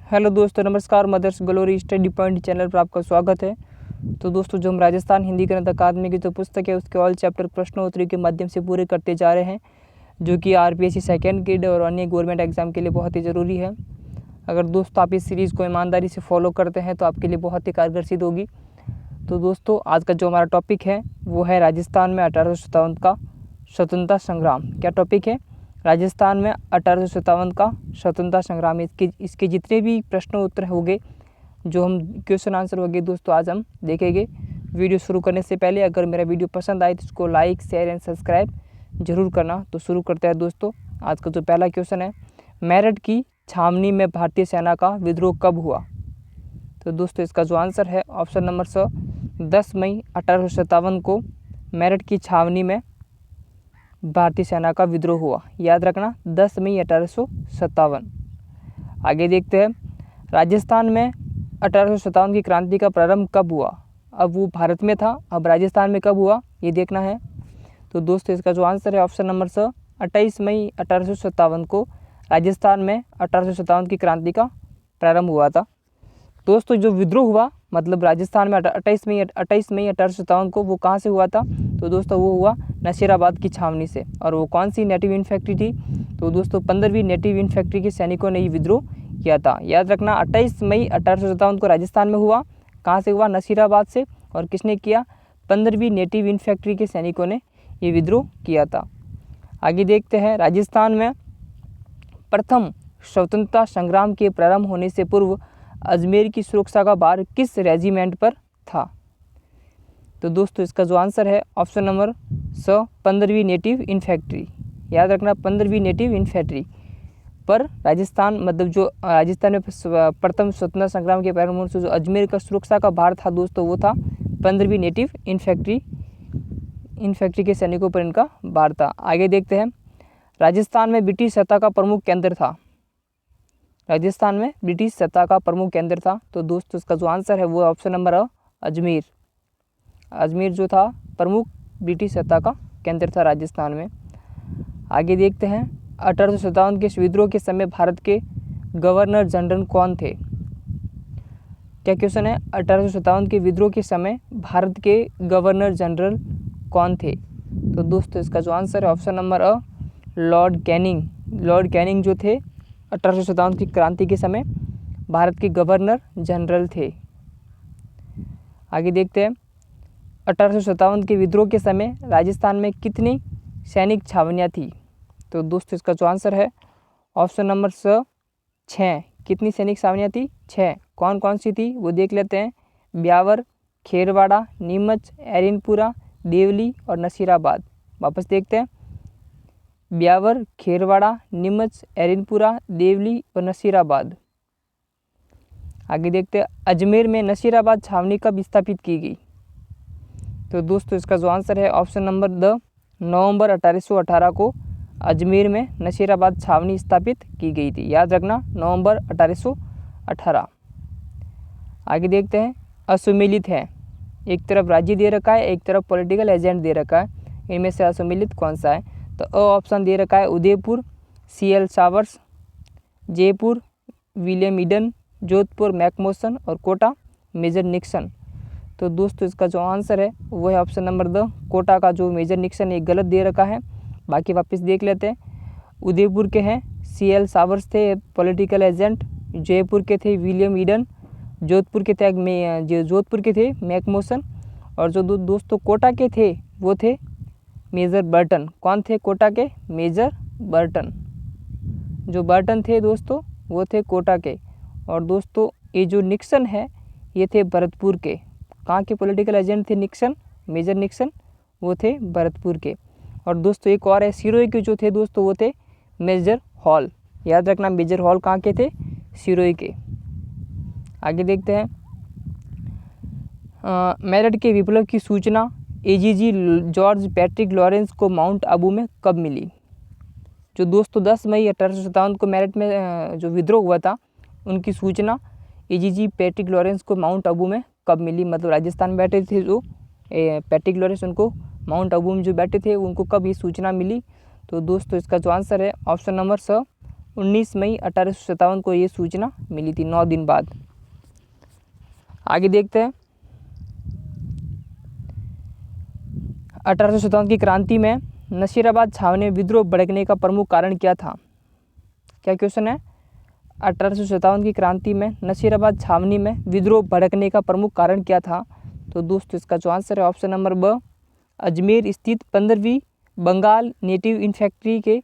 Hello दोस्तों, नमस्कार। Mother's Glory Study Point channel पर आपका स्वागत है। तो दोस्तों, जो हम राजस्थान हिंदी गणित अकादमी की जो पुस्तक है उसके ऑल चैप्टर प्रश्नोत्तरी के माध्यम से पूरे करते जा रहे हैं, जो कि आरपीएससी सेकेंड ग्रेड और अन्य गवर्नमेंट एग्जाम के लिए बहुत ही ज़रूरी है। अगर दोस्तों आप इस सीरीज़ को ईमानदारी से फॉलो करते हैं तो आपके लिए बहुत ही कारगर सिद्ध होगी। तो दोस्तों, आज का जो हमारा टॉपिक है वो है राजस्थान में 1857 का स्वतंत्रता संग्राम। क्या टॉपिक है? राजस्थान में 1857 का स्वतंत्रता संग्राम। इसके जितने भी प्रश्न उत्तर होंगे, जो हम क्वेश्चन आंसर होंगे दोस्तों, आज हम देखेंगे। वीडियो शुरू करने से पहले अगर मेरा वीडियो पसंद आए तो इसको लाइक, शेयर एंड सब्सक्राइब जरूर करना। तो शुरू करते हैं दोस्तों। आज का जो पहला क्वेश्चन है, मेरठ की छावनी में भारतीय सेना का विद्रोह कब हुआ? तो दोस्तों, इसका जो आंसर है ऑप्शन नंबर स 10 मई 1857 को मेरठ की छावनी में भारतीय सेना का विद्रोह हुआ। याद रखना, 10 मई 1857। आगे देखते हैं, राजस्थान में 1857 की क्रांति का प्रारंभ कब हुआ? अब वो भारत में था, अब राजस्थान में कब हुआ ये देखना है। तो दोस्तों, इसका जो आंसर है ऑप्शन नंबर स 28 मई 1857 को राजस्थान में 1857 की क्रांति का प्रारंभ हुआ था। दोस्तों, जो विद्रोह हुआ मतलब राजस्थान में 28 मई 1857 को, वो कहाँ से हुआ था? तो दोस्तों, वो हुआ नसीराबाद की छावनी से। और वो कौन सी नेटिव इन्फेंट्री थी? तो दोस्तों, 15वीं नेटिव इन्फेंट्री के सैनिकों ने ये विद्रोह किया था। याद रखना, 28 मई 1857 को राजस्थान में हुआ। कहाँ से हुआ? नसीराबाद से। और किसने किया? 15वीं नेटिव इन्फेंट्री के सैनिकों ने ये विद्रोह किया था। आगे देखते हैं, राजस्थान में प्रथम स्वतंत्रता संग्राम के प्रारंभ होने से पूर्व अजमेर की सुरक्षा का भार किस रेजिमेंट पर था? तो दोस्तों, इसका जो आंसर है ऑप्शन नंबर स 15वीं नेटिव इन्फेंट्री। याद रखना, 15वीं नेटिव इन्फेंट्री पर राजस्थान मतलब जो राजस्थान में प्रथम स्वतंत्रता संग्राम के प्रारंभ होने से जो अजमेर का सुरक्षा का भार था दोस्तों, वो था 15वीं नेटिव इन्फेंट्री के सैनिकों पर इनका भार था। आगे देखते हैं, राजस्थान में ब्रिटिश सत्ता का प्रमुख केंद्र था। राजस्थान में ब्रिटिश सत्ता का प्रमुख केंद्र था। तो दोस्तों, इसका जो आंसर है वो ऑप्शन नंबर अजमेर। अजमेर जो था प्रमुख ब्रिटिश सत्ता का केंद्र था राजस्थान में। आगे देखते हैं, 1857 के विद्रोह के समय भारत के गवर्नर जनरल कौन थे? क्या क्वेश्चन है? 1857 के विद्रोह के समय भारत के गवर्नर जनरल कौन थे? तो दोस्तों, इसका जो आंसर है option number Lord Canning. Lord Canning जो थे 1857 की क्रांति के समय भारत के गवर्नर जनरल थे। आगे देखते हैं, 1857 के विद्रोह के समय राजस्थान में कितनी सैनिक छावनियाँ थी? तो दोस्तों, इसका जो आंसर है ऑप्शन नंबर स 6। कितनी सैनिक छावनियाँ थी? 6। कौन कौन सी थी वो देख लेते हैं। ब्यावर, खेरवाड़ा, नीमच, एरिनपुरा, देवली और नसीराबाद। वापस देखते हैं, ब्यावर, खेरवाड़ा, नीमच, एरिनपुरा, देवली और नसीराबाद। आगे देखते हैं, अजमेर में नसीराबाद छावनी कब स्थापित की गई? तो दोस्तों, इसका जो आंसर है ऑप्शन नंबर द नवंबर 1818 को अजमेर में नसीराबाद छावनी स्थापित की गई थी। याद रखना, नवंबर 1818। आगे देखते हैं, असुमेलित है। एक तरफ राज्य दे रखा है, एक तरफ पॉलिटिकल एजेंट दे रखा है, इनमें से असुमेलित कौन सा है? तो ऑप्शन दे रखा है उदयपुर CL सावर्स, जयपुर विलियम ईडन, जोधपुर मैकमोसन और कोटा मेजर निक्सन। तो दोस्तों, इसका जो आंसर है वो है ऑप्शन नंबर द कोटा का जो मेजर निक्सन ये गलत दे रखा है। बाकी वापस देख लेते हैं, उदयपुर के हैं CL सावर्स थे पॉलिटिकल एजेंट, जयपुर के थे विलियम ईडन, जोधपुर के थे मैकमोसन और जो दोस्तों कोटा के थे वो थे मेजर बर्टन। कौन थे कोटा के? Major Burton. जो बर्टन थे दोस्तों वो थे कोटा के। और दोस्तों, ये जो निक्सन है ये थे भरतपुर के। कहाँ के पॉलिटिकल एजेंट थे निक्सन? मेजर निक्सन, वो थे भरतपुर के। और दोस्तों, एक और है सिरोही के जो थे दोस्तों, वो थे मेजर हॉल। याद रखना, मेजर हॉल कहाँ के थे? सिरोही के। आगे देखते हैं, मेरठ के विप्लव की सूचना AGG जॉर्ज पैट्रिक लॉरेंस को माउंट आबू में कब मिली? जो दोस्तों 10 मई 1857 को मेरठ में जो विद्रोह हुआ था, उनकी सूचना AGG पैट्रिक लॉरेंस को माउंट आबू में कब मिली? मतलब राजस्थान में बैठे थे जो पैट्रिक लॉरेंस, उनको माउंट आबू में जो बैठे थे उनको कब ये सूचना मिली? तो दोस्तों, इसका जो आंसर है ऑप्शन नंबर स 19 मई 1857 को ये सूचना मिली थी, 9 दिन बाद। आगे देखते हैं 1857 की क्रांति में नसीराबाद छावनी में विद्रोह भड़कने का प्रमुख कारण क्या था? क्या क्वेश्चन है? 1857 की क्रांति में नसीराबाद छावनी में विद्रोह भड़कने का प्रमुख कारण क्या था? तो दोस्तों इसका जो आंसर है ऑप्शन नंबर ब, अजमेर स्थित 15वीं बंगाल नेटिव इन्फैंट्री के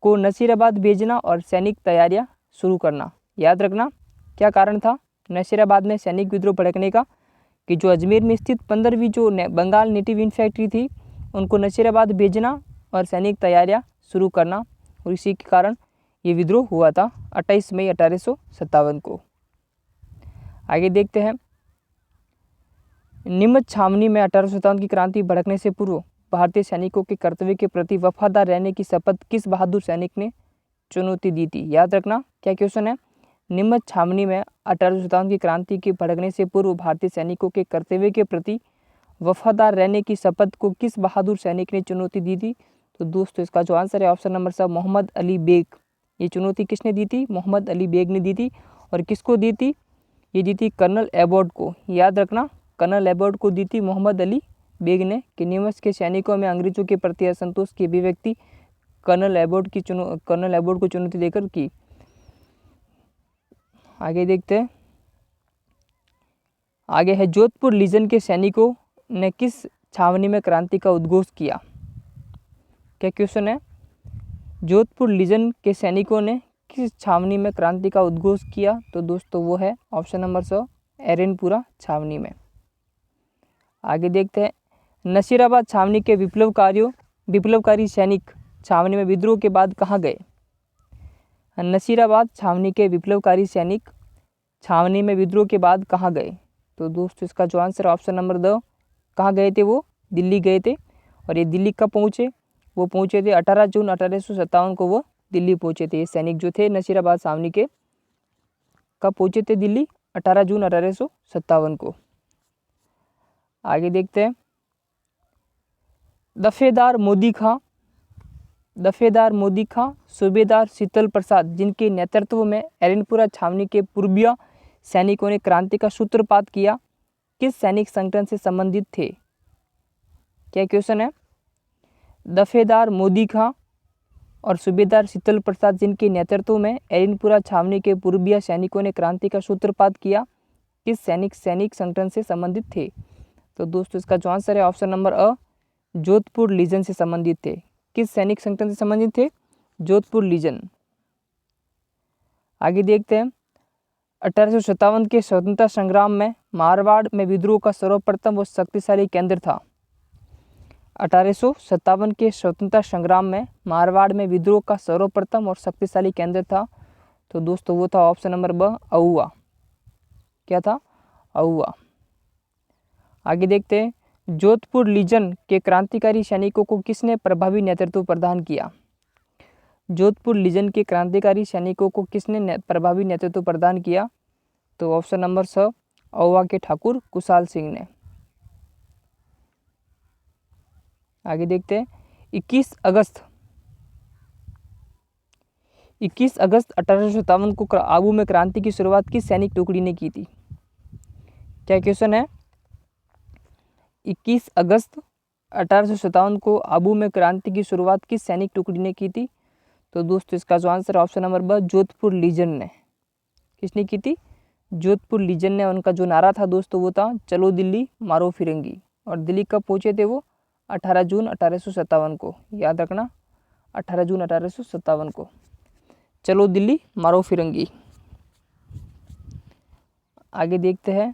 को नसीराबाद भेजना और सैनिक तैयारियां शुरू करना। याद रखना क्या कारण था नसीराबाद में सैनिक विद्रोह भड़कने का, कि जो अजमेर में स्थित 15वीं जो बंगाल नेटिव इन्फैंट्री थी उनको नसीराबाद भेजना और सैनिक तैयारियां शुरू करना, और इसी के कारण ये विद्रोह हुआ था 28 मई 1857 को। आगे देखते हैं नीमच छावनी में 1857 की क्रांति भड़कने से पूर्व भारतीय सैनिकों के कर्तव्य के प्रति वफादार रहने की शपथ किस बहादुर सैनिक ने चुनौती दी थी? याद रखना क्या क्वेश्चन है? नीमच छावनी में 1857 की क्रांति के भड़कने से पूर्व भारतीय सैनिकों के कर्तव्य के प्रति वफादार रहने की शपथ को किस बहादुर सैनिक ने चुनौती दी थी? तो दोस्तों इसका जो आंसर है ऑप्शन नंबर सा, मोहम्मद अली बेग। ये चुनौती किसने दी थी? मोहम्मद अली बेग ने दी थी। और किसको दी थी? ये दी थी कर्नल एबॉट को। याद रखना कर्नल एबॉट को दी थी मोहम्मद अली बेग ने, कि नीमच के सैनिकों में अंग्रेजों के प्रति असंतोष की अभिव्यक्ति कर्नल एबॉट को चुनौती देकर की। आगे देखते हैं आगे है जोधपुर लीजन के सैनिकों ने किस छावनी में क्रांति का उद्घोष किया? क्या क्वेश्चन है? जोधपुर लीजन के सैनिकों ने किस छावनी में क्रांति का उद्घोष किया? तो दोस्तों वो है ऑप्शन नंबर 100 एरेनपुरा छावनी में। आगे देखते हैं नसीराबाद छावनी के विप्लवकारी सैनिक छावनी में विद्रोह के बाद कहाँ गए? नसीराबाद छावनी के विप्लवकारी सैनिक छावनी में विद्रोह के बाद कहाँ गए? तो दोस्तों इसका जो आंसर ऑप्शन नंबर 2, कहाँ गए थे? वो दिल्ली गए थे। और ये दिल्ली कब पहुँचे? वो पहुँचे थे 18 जून 1857 को वो दिल्ली पहुँचे थे। ये सैनिक जो थे नसीराबाद छावनी के कब पहुँचे थे दिल्ली? 18 जून 1857 को। आगे देखते हैं दफेदार मोदी खां सूबेदार शीतल प्रसाद जिनके नेतृत्व में एरेनपुरा छावनी के पूर्वीय सैनिकों ने क्रांति का सूत्रपात किया, किस सैनिक संगठन से संबंधित थे? क्या क्वेश्चन है? दफेदार मोदी खां और सूबेदार शीतल प्रसाद जिनके नेतृत्व में एरेनपुरा छावनी के पूर्वीय सैनिकों ने क्रांति का सूत्रपात किया, किस सैनिक संगठन से संबंधित थे? तो दोस्तों इसका जो आंसर है ऑप्शन नंबर अ, जोधपुर लीजन से संबंधित थे। किस सैनिक संगठन से संबंधित थे? जोधपुर लीजन। आगे देखते हैं 1857 के स्वतंत्रता संग्राम में मारवाड़ में विद्रोह का सर्वप्रथम व शक्तिशाली केंद्र था। 1857 के स्वतंत्रता संग्राम में मारवाड़ में विद्रोह का सर्वप्रथम और शक्तिशाली केंद्र था। तो दोस्तों वो था ऑप्शन नंबर ब, अहुआ। क्या था? अहुआ। आगे देखते हैं जोधपुर लीजन के क्रांतिकारी सैनिकों को किसने प्रभावी नेतृत्व प्रदान किया? जोधपुर लीजन के क्रांतिकारी सैनिकों को किसने प्रभावी नेतृत्व प्रदान किया? तो ऑप्शन नंबर स, अहुआ के ठाकुर कुशाल सिंह ने। आगे देखते हैं 21 अगस्त 1857 को आबू में क्रांति की शुरुआत किस सैनिक टुकड़ी ने की थी? क्या क्वेश्चन है? 21 अगस्त 1857 को आबू में क्रांति की शुरुआत किस सैनिक टुकड़ी ने की थी? तो दोस्तों इसका जो आंसर ऑप्शन नंबर ब, जोधपुर लीजन ने। किसने की थी? जोधपुर लीजन ने। उनका जो नारा था दोस्तों वो था चलो दिल्ली मारो फिरंगी। और दिल्ली कब पहुंचे थे वो? 18 जून 1857 को। याद रखना 18 जून 1857 को। चलो दिल्ली मारो फिरंगी। आगे देखते हैं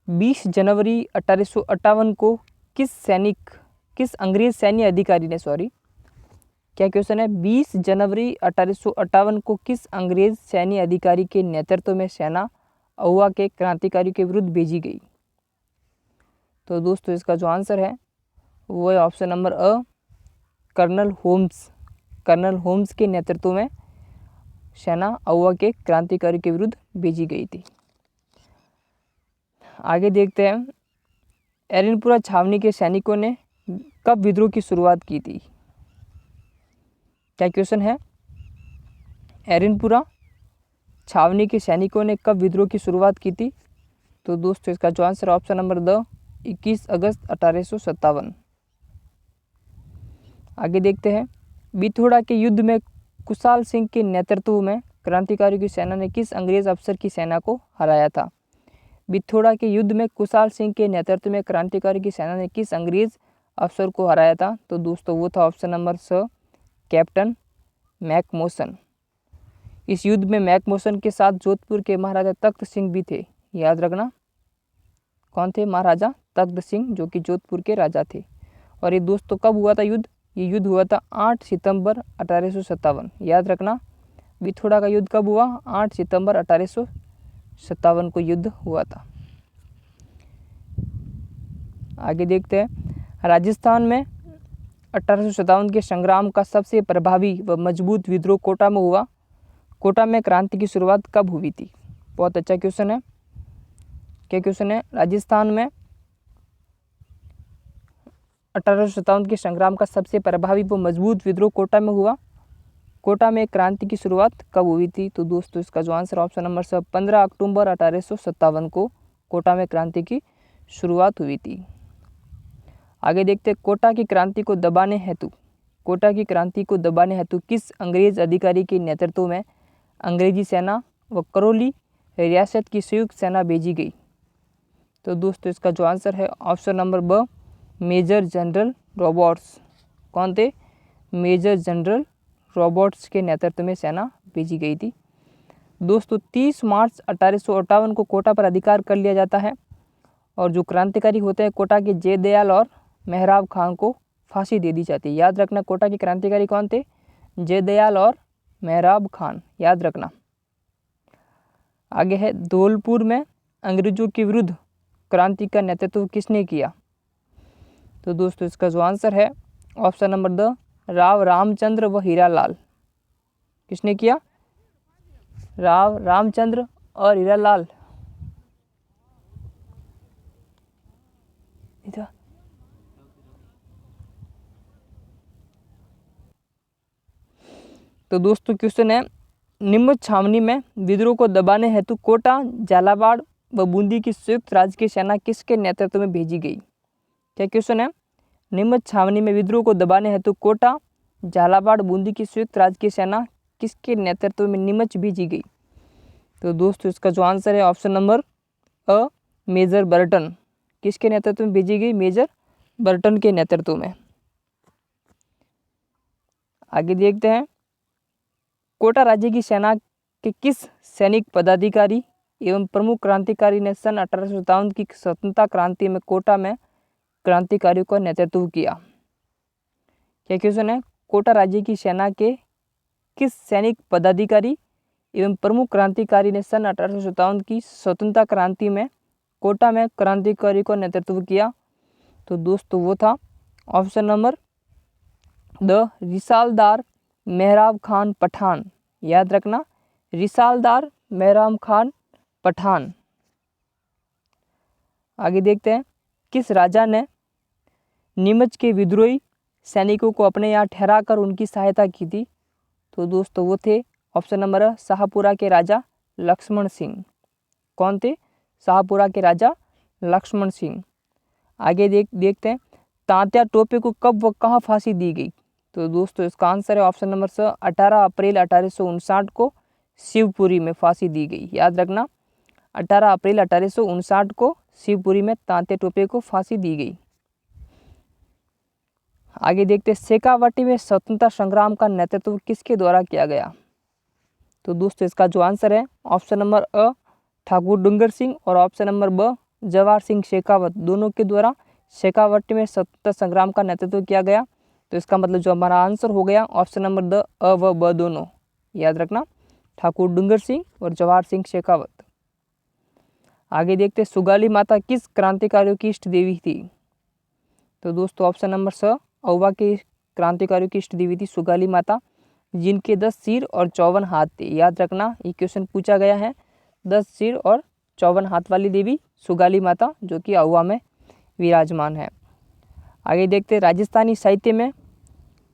20 जनवरी 1858 को किस अंग्रेज सैन्य अधिकारी ने क्या क्वेश्चन है? 20 जनवरी 1858 को किस अंग्रेज सैन्य अधिकारी के नेतृत्व में सेना अहुआ के क्रांतिकारियों के विरुद्ध भेजी गई? तो दोस्तों इसका जो आंसर है वो है ऑप्शन नंबर अ, कर्नल होम्स के नेतृत्व में सेना अहुआ के क्रांतिकारियों के विरुद्ध भेजी गई थी। आगे देखते हैं एरेनपुरा छावनी के सैनिकों ने कब विद्रोह की शुरुआत की थी? क्या क्वेश्चन है? एरनपुरा छावनी के सैनिकों ने कब विद्रोह की शुरुआत की थी? तो दोस्तों इसका जो आंसर ऑप्शन नंबर द 21 अगस्त 1857। आगे देखते हैं, बिथोड़ा के युद्ध में कुशाल सिंह के नेतृत्व में क्रांतिकारियों की सेना ने किस अंग्रेज अफसर की सेना को हराया था? बिथोड़ा के युद्ध में कुशाल सिंह के नेतृत्व में क्रांतिकारियों की सेना ने किस अंग्रेज अफसर को हराया था? तो दोस्तों वो था ऑप्शन नंबर स कैप्टन मैकमोसन। इस युद्ध में मैकमोसन के साथ जोधपुर के महाराजा तख्त सिंह भी थे, याद रखना। कौन थे? महाराजा तख्त सिंह, जो कि जोधपुर के राजा थे। और ये दोस्तों कब हुआ था युद्ध? ये युद्ध हुआ था 8 सितंबर 1857, याद रखना। बिथोड़ा का युद्ध कब हुआ? 8 सितंबर 1857 को युद्ध हुआ था। आगे देखते हैं, राजस्थान में 1857 के संग्राम का सबसे प्रभावी व मजबूत विद्रोह कोटा में हुआ। कोटा में क्रांति की शुरुआत कब हुई थी? बहुत अच्छा क्वेश्चन है। क्या क्वेश्चन है? राजस्थान में 1857 के संग्राम का सबसे प्रभावी व मजबूत विद्रोह कोटा में हुआ। कोटा में क्रांति की शुरुआत कब हुई थी? तो दोस्तों इसका जो आंसर ऑप्शन नंबर 15 अक्टूबर 1857 को कोटा में क्रांति की शुरुआत हुई थी। आगे देखते, कोटा की क्रांति को दबाने हेतु किस अंग्रेज अधिकारी के नेतृत्व में अंग्रेजी सेना व करौली रियासत की संयुक्त सेना भेजी गई? तो दोस्तों इसका जो आंसर है ऑप्शन नंबर ब मेजर जनरल रॉबर्ट्स। कौन थे? मेजर जनरल रॉबर्ट्स के नेतृत्व में सेना भेजी गई थी। दोस्तों 30 मार्च 1858 को कोटा पर अधिकार कर लिया जाता है और जो क्रांतिकारी होते हैं कोटा के जयदयाल और मेहराब खान को फांसी दे दी जाती है। याद रखना, कोटा के क्रांतिकारी कौन थे? जयदयाल और मेहराब खान, याद रखना। आगे है, धौलपुर में अंग्रेजों के विरुद्ध क्रांति का नेतृत्व किसने किया? तो दोस्तों इसका जो आंसर है option number the Rao Ramchandra व हीरालाल। किसने किया? राव रामचंद्र और हीरालाल। तो दोस्तों क्वेश्चन है, नीमच छावनी में विद्रोह को दबाने हेतु कोटा, झालावाड़ व बूंदी की संयुक्त राजकीय सेना किसके नेतृत्व में भेजी गई? क्या क्वेश्चन है? नीमच छावनी में विद्रोह को दबाने हेतु कोटा, झालावाड़, बूंदी की संयुक्त राजकीय सेना किसके नेतृत्व में नीमच भेजी गई? तो दोस्तों इसका जो आंसर है option number A Major Burton. किसके नेतृत्व में भेजी गई? मेजर बर्टन के नेतृत्व में। आगे देखते हैं, कोटा राज्य की सेना के किस सैनिक पदाधिकारी एवं प्रमुख क्रांतिकारी ने सन 1857 की स्वतंत्रता क्रांति में कोटा में क्रांतिकारियों का नेतृत्व किया? क्या क्वेश्चन है? कोटा राज्य की सेना के किस सैनिक पदाधिकारी एवं प्रमुख क्रांतिकारी ने सन 1857 की स्वतंत्रता क्रांति में कोटा में क्रांतिकारियों का नेतृत्व किया? तो दोस्तों वो था ऑप्शन नंबर द रिसालदार मेहराब खान पठान। याद रखना, रिसालदार मेहराब खान पठान। आगे देखते हैं, किस राजा ने नीमच के विद्रोही सैनिकों को अपने यहाँ ठहराकर उनकी सहायता की थी? तो दोस्तों वो थे ऑप्शन नंबर शाहपुरा के राजा लक्ष्मण सिंह। कौन थे? शाहपुरा के राजा लक्ष्मण सिंह। आगे देखते हैं, तात्या टोपे को कब व कहाँ फांसी दी गई? तो दोस्तों इसका आंसर है ऑप्शन नंबर 18 अप्रैल 1859 को शिवपुरी में फांसी दी गई। याद रखना, 18 अप्रैल 1859 को शिवपुरी में तात्या टोपे को फांसी दी गई। आगे देखते हैं, शेखावाटी में स्वतंत्रता संग्राम का नेतृत्व किसके द्वारा किया गया? तो दोस्तों इसका जो आंसर है ऑप्शन नंबर अ ठाकुर डूंगर सिंह और ऑप्शन नंबर ब जवाहर सिंह शेखावत, दोनों के द्वारा शेखावाटी में स्वतंत्रता संग्राम का नेतृत्व किया गया। तो इसका मतलब जो हमारा आंसर हो गया ऑप्शन नंबर द अ व ब दोनों। याद रखना, ठाकुर डूंगर सिंह और जवाहर सिंह शेखावत। आगे देखते, सुगाली माता किस क्रांतिकारियों की इष्ट देवी थी? तो दोस्तों ऑप्शन नंबर स औवा के क्रांतिकारियों की इष्ट देवी थी सुगाली माता, जिनके 10 सिर और 54 हाथ थे। याद रखना, ये क्वेश्चन पूछा गया है। 10 सिर और 54 हाथ वाली देवी सुगाली माता, जो कि औवा में विराजमान है। आगे देखते, राजस्थानी साहित्य में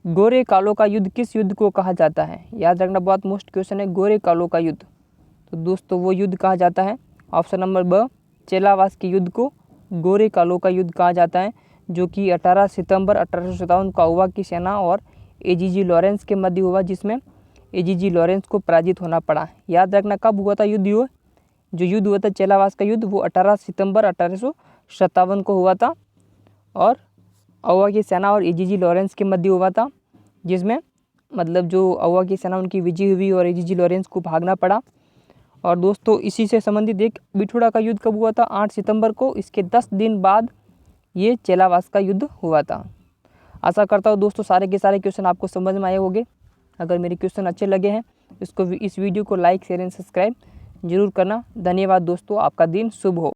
गोरे कालों का युद्ध किस युद्ध को कहा जाता है? याद रखना, बहुत मोस्ट क्वेश्चन है, गोरे कालों का युद्ध। तो दोस्तों वो युद्ध कहा जाता है ऑप्शन नंबर ब, चेलावास के युद्ध को गोरे कालों का युद्ध कहा जाता है, जो कि 18 सितंबर 1857 को आउवा की सेना और एजीजी लॉरेंस के मध्य हुआ, जिसमें एजीजी लॉरेंस को पराजित होना पड़ा। याद रखना कब हुआ था युद्ध? जो युद्ध हुआ था चेलावास का युद्ध वो 18 सितंबर 1857 को हुआ था और आउवा की सेना और एजीजी लॉरेंस के मध्य हुआ था, जिसमें मतलब जो आउवा की सेना उनकी विजय हुई और एजीजी लॉरेंस को भागना पड़ा। और दोस्तों इसी से संबंधित एक बिठूड़ा का युद्ध कब हुआ था? 8 सितंबर को। इसके 10 दिन बाद ये चेलावास का युद्ध हुआ था। आशा करता हूँ दोस्तों सारे के सारे क्वेश्चन आपको समझ में आए होंगे। अगर मेरे क्वेश्चन अच्छे लगे हैं इस वीडियो को लाइक शेयर एंड सब्सक्राइब जरूर करना। धन्यवाद दोस्तों, आपका दिन शुभ हो।